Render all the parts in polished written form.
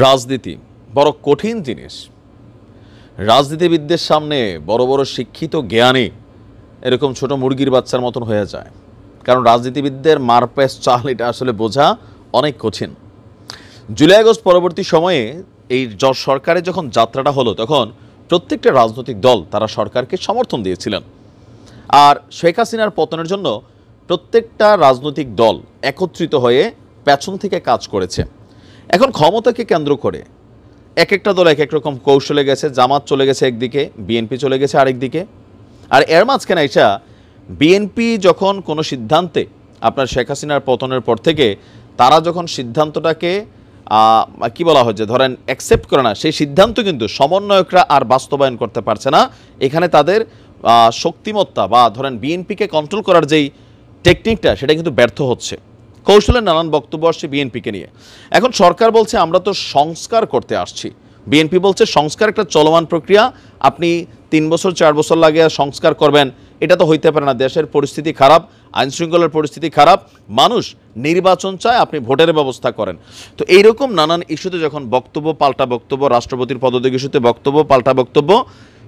রাজনীতি বড় কঠিন জিনিস। রাজনীতিবিদদের সামনে বড় বড় শিক্ষিত জ্ঞানী এরকম ছোট মুরগির বাচ্চার মতন হয়ে যায়, কারণ রাজনীতিবিদদের মারপ্যাচ চাল এটা আসলে বোঝা অনেক কঠিন। জুলাই আগস্ট পরবর্তী সময়ে এই সরকারের যখন যাত্রাটা হলো, তখন প্রত্যেকটা রাজনৈতিক দল তারা সরকারকে সমর্থন দিয়েছিলেন। আর শেখ হাসিনার পতনের জন্য প্রত্যেকটা রাজনৈতিক দল একত্রিত হয়ে পেছন থেকে কাজ করেছে। এখন ক্ষমতাকে কেন্দ্র করে এক একটা দল এক এক রকম কৌশলে গেছে। জামাত চলে গেছে একদিকে, বিএনপি চলে গেছে আরেকদিকে। আর এর মাঝখানে এসা বিএনপি যখন কোনো সিদ্ধান্তে আপনার শেখ হাসিনার পতনের পর থেকে তারা যখন সিদ্ধান্তটাকে কি বলা হয় যে ধরেন অ্যাকসেপ্ট করে না, সেই সিদ্ধান্ত কিন্তু সমন্বয়করা আর বাস্তবায়ন করতে পারছে না। এখানে তাদের শক্তিমত্তা বা ধরেন বিএনপিকে কন্ট্রোল করার যেই টেকনিকটা সেটা কিন্তু ব্যর্থ হচ্ছে। কৌশলের নানান বক্তব্য আসছে বিএনপিকে নিয়ে। এখন সরকার বলছে আমরা তো সংস্কার করতে আসছি, বিএনপি বলছে সংস্কার একটা চলমান প্রক্রিয়া, আপনি 3 বছর 4 বছর লাগে সংস্কার করবেন, এটা তো হইতে পারে না। দেশের পরিস্থিতি খারাপ, আইনশৃঙ্খলার পরিস্থিতি খারাপ, মানুষ নির্বাচন চায়, আপনি ভোটের ব্যবস্থা করেন। তো এইরকম নানান ইস্যুতে যখন বক্তব্য পাল্টা বক্তব্য, রাষ্ট্রপতির পদত্যাগ ইস্যুতে বক্তব্য পাল্টা বক্তব্য,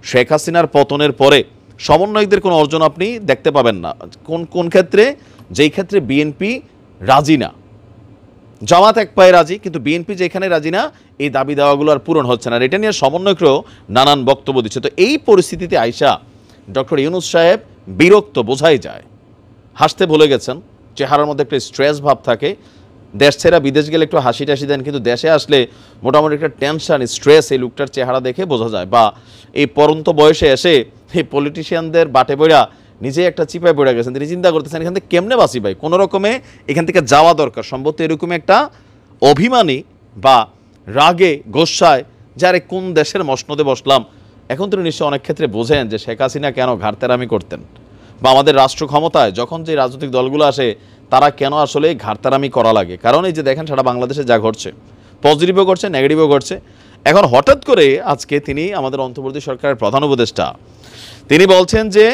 শেখ হাসিনার পতনের পরে সমন্বয়কদের কোনো অর্জন আপনি দেখতে পাবেন না। কোন ক্ষেত্রে? যেই ক্ষেত্রে বিএনপি রাজি না। জামাত এক পায়ে রাজি, কিন্তু বিএনপি যেখানে রাজি না, এই দাবি দাওয়াগুলো আর পূরণ হচ্ছে না। এটা নিয়ে সমন্বয়করাও নানান বক্তব্য দিচ্ছে। তো এই পরিস্থিতিতে আইসা ডক্টর ইউনূস সাহেব বিরক্ত, বোঝাই যায়। হাসতে ভুলে গেছেন, চেহারার মধ্যে একটা স্ট্রেস ভাব থাকে। দেশ ছেড়া বিদেশ গেলে একটু হাসি টাসি দেন, কিন্তু দেশে আসলে মোটামুটি একটা টেনশন, স্ট্রেস এই লোকটার চেহারা দেখে বোঝা যায়। বা এই পরন্ত বয়সে এসে এই পলিটিশিয়ানদের বাটে বইরা নিজে একটা চিপায় পড়ে গেছেন। তিনি চিন্তা করতেছেন এখান থেকে কেমনে বাঁচি ভাই, কোনো রকমে এখান থেকে যাওয়া দরকার। সম্ভবত এরকম একটা অভিমানী বা রাগে গোস্বায় যারে কোন দেশের মসনদে বসলাম। এখন তিনি নিশ্চয়ই অনেক ক্ষেত্রে বোঝেন যে শেখ হাসিনা কেন ঘাড়তেরামি করতেন, বা আমাদের রাষ্ট্র ক্ষমতায় যখন যে রাজনৈতিক দলগুলো আসে তারা কেন আসলে ঘাড়তেরামি করা লাগে। কারণ এই যে দেখেন সারা বাংলাদেশে যা ঘটছে, পজিটিভও ঘটছে, নেগেটিভও ঘটছে। এখন হঠাৎ করে আজকে তিনি আমাদের অন্তর্বর্তী সরকারের প্রধান উপদেষ্টা, তিনি বলছেন যে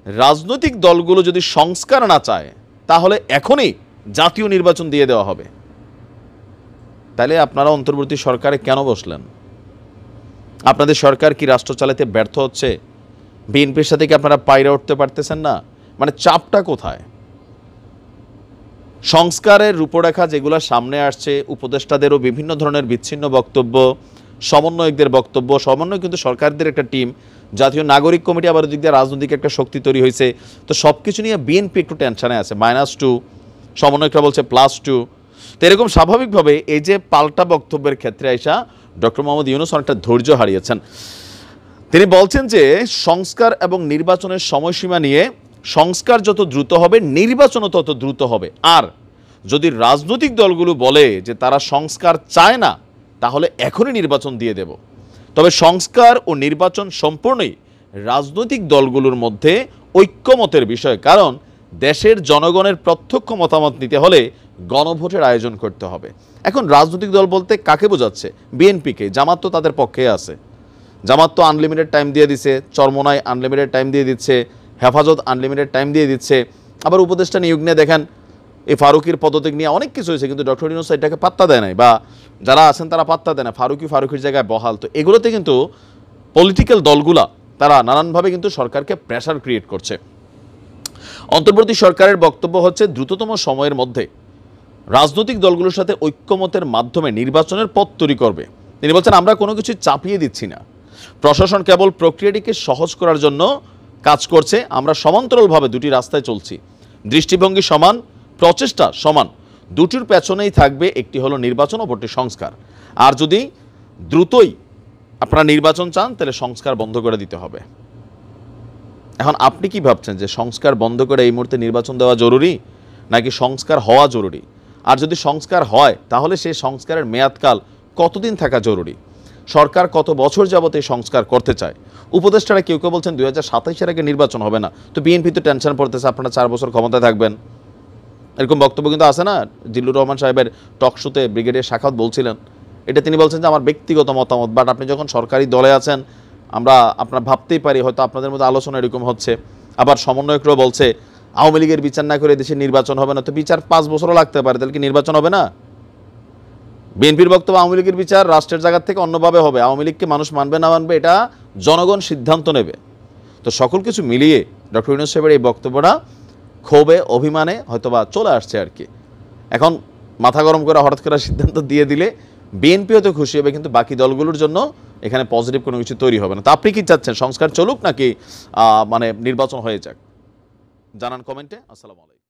রাজনৈতিক দলগুলো যদি সংস্কার না চায় তাহলে এখনই জাতীয় নির্বাচন দিয়ে দেওয়া হবে। তাহলে আপনারা অন্তর্বর্তী সরকারে কেন বসলেন? আপনাদের সরকার কি রাষ্ট্র চালাতে ব্যর্থ হচ্ছে? বিএনপির সাথে কি আপনারা পায়রা উঠতে পারতেছেন না? মানে চাপটা কোথায়? সংস্কারের রূপরেখা যেগুলো সামনে আসছে, উপদেষ্টাদেরও বিভিন্ন ধরনের বিচ্ছিন্ন বক্তব্য, সমন্বয়কদের বক্তব্য। সমন্বয় কিন্তু সরকারদের একটা টিম, জাতীয় নাগরিক কমিটি আবার দিক দিয়ে রাজনৈতিক একটা শক্তি তৈরি হয়েছে। তো সব কিছু নিয়ে বিএনপি একটু টেনশনে আছে। -2, সমন্বয়করা বলছে +2। তো এরকম স্বাভাবিকভাবে এই যে পাল্টা বক্তব্যের ক্ষেত্রে আইসা ডক্টর মোহাম্মদ ইউনূস অনেকটা ধৈর্য হারিয়েছেন। তিনি বলছেন যে সংস্কার এবং নির্বাচনের সময়সীমা নিয়ে, সংস্কার যত দ্রুত হবে নির্বাচনও তত দ্রুত হবে। আর যদি রাজনৈতিক দলগুলো বলে যে তারা সংস্কার চায় না, তাহলে এখনই নির্বাচন দিয়ে দেব। তবে সংস্কার ও নির্বাচন সম্পূর্ণই রাজনৈতিক দলগুলোর মধ্যে ঐক্যমতের বিষয়। কারণ দেশের জনগণের প্রত্যক্ষ মতামত নিতে হলে গণভোটের আয়োজন করতে হবে। এখন রাজনৈতিক দল বলতে কাকে বোঝাচ্ছে? বিএনপিকে। জামাত তো তাদের পক্ষে আছে। জামাত তো আনলিমিটেড টাইম দিয়ে দিচ্ছে, চরমোনাই আনলিমিটেড টাইম দিয়ে দিচ্ছে, হেফাজত আনলিমিটেড টাইম দিয়ে দিচ্ছে। আবার উপদেষ্টা নিয়োগ নিয়ে দেখেন এই ফারুকির পদত্যাগ নিয়ে অনেক কিছু হয়েছে, কিন্তু ডক্টর ইউনূস এটাকে পাত্তা দেয় নাই, বা যারা আছেন তারা পাত্তা দেয় না। ফারুকির জায়গায় বহাল। তো এগুলোতে কিন্তু পলিটিক্যাল দলগুলা তারা নানানভাবে কিন্তু সরকারকে প্রেশার ক্রিয়েট করছে। অন্তর্বর্তী সরকারের বক্তব্য হচ্ছে দ্রুততম সময়ের মধ্যে রাজনৈতিক দলগুলোর সাথে ঐক্যমতের মাধ্যমে নির্বাচনের পথ তৈরি করবে। তিনি বলছেন আমরা কোনো কিছু চাপিয়ে দিচ্ছি না, প্রশাসন কেবল প্রক্রিয়াটিকে সহজ করার জন্য কাজ করছে। আমরা সমান্তরালভাবে দুটি রাস্তায় চলছি, দৃষ্টিভঙ্গি সমান, প্রচেষ্টা সমান। দুটির পেছনেই থাকবে, একটি হলো নির্বাচন, অপরটি সংস্কার। আর যদি দ্রুতই আপনারা নির্বাচন চান তাহলে সংস্কার বন্ধ করে দিতে হবে। এখন আপনি কি ভাবছেন যে সংস্কার বন্ধ করে এই মুহূর্তে নির্বাচন দেওয়া জরুরি, নাকি সংস্কার হওয়া জরুরি? আর যদি সংস্কার হয় তাহলে সেই সংস্কারের মেয়াদকাল কতদিন থাকা জরুরি? সরকার কত বছর যাবত এই সংস্কার করতে চায়? উপদেষ্টারা কেউ কেউ বলছেন 2027-এর আগে নির্বাচন হবে না। তো বিএনপি তো টেনশন পড়তেছে আপনারা 4 বছর ক্ষমতায় থাকবেন, এরকম বক্তব্য কিন্তু আছে না। জিল্লুর রহমান সাহেবের টক শোতে ব্রিগেডিয়ার শাখাওয়াত বলছিলেন, এটা তিনি বলছেন যে আমার ব্যক্তিগত মতামত, বাট আপনি যখন সরকারি দলে আছেন আমরা আপনারা ভাবতেই পারি হয়তো আপনাদের মধ্যে আলোচনা এরকম হচ্ছে। আবার সমন্বয়করাও বলছে আওয়ামী লীগের বিচার না করে দেশে নির্বাচন হবে না। তো বিচার 5 বছরও লাগতে পারে, তাহলে কি নির্বাচন হবে না? বিএনপির বক্তব্য আওয়ামী লীগের বিচার রাষ্ট্রের জায়গা থেকে অন্যভাবে হবে, আওয়ামী লীগকে মানুষ মানবে না মানবে এটা জনগণ সিদ্ধান্ত নেবে। তো সকল কিছু মিলিয়ে ডক্টর ইউনূস সাহেবের এই বক্তব্যটা ক্ষোভে অভিমানে হয়তোবা চলে আসছে আর কি। এখন মাথা গরম করে হঠাৎ করে সিদ্ধান্ত দিয়ে দিলে বিএনপিও তো খুশি হবে, কিন্তু বাকি দলগুলোর জন্য এখানে পজিটিভ কোনো কিছু তৈরি হবে না। তো আপনি কি চাচ্ছেন, সংস্কার চলুক নাকি মানে নির্বাচন হয়ে যাক? জানান কমেন্টে। আসসালামু আলাইকুম।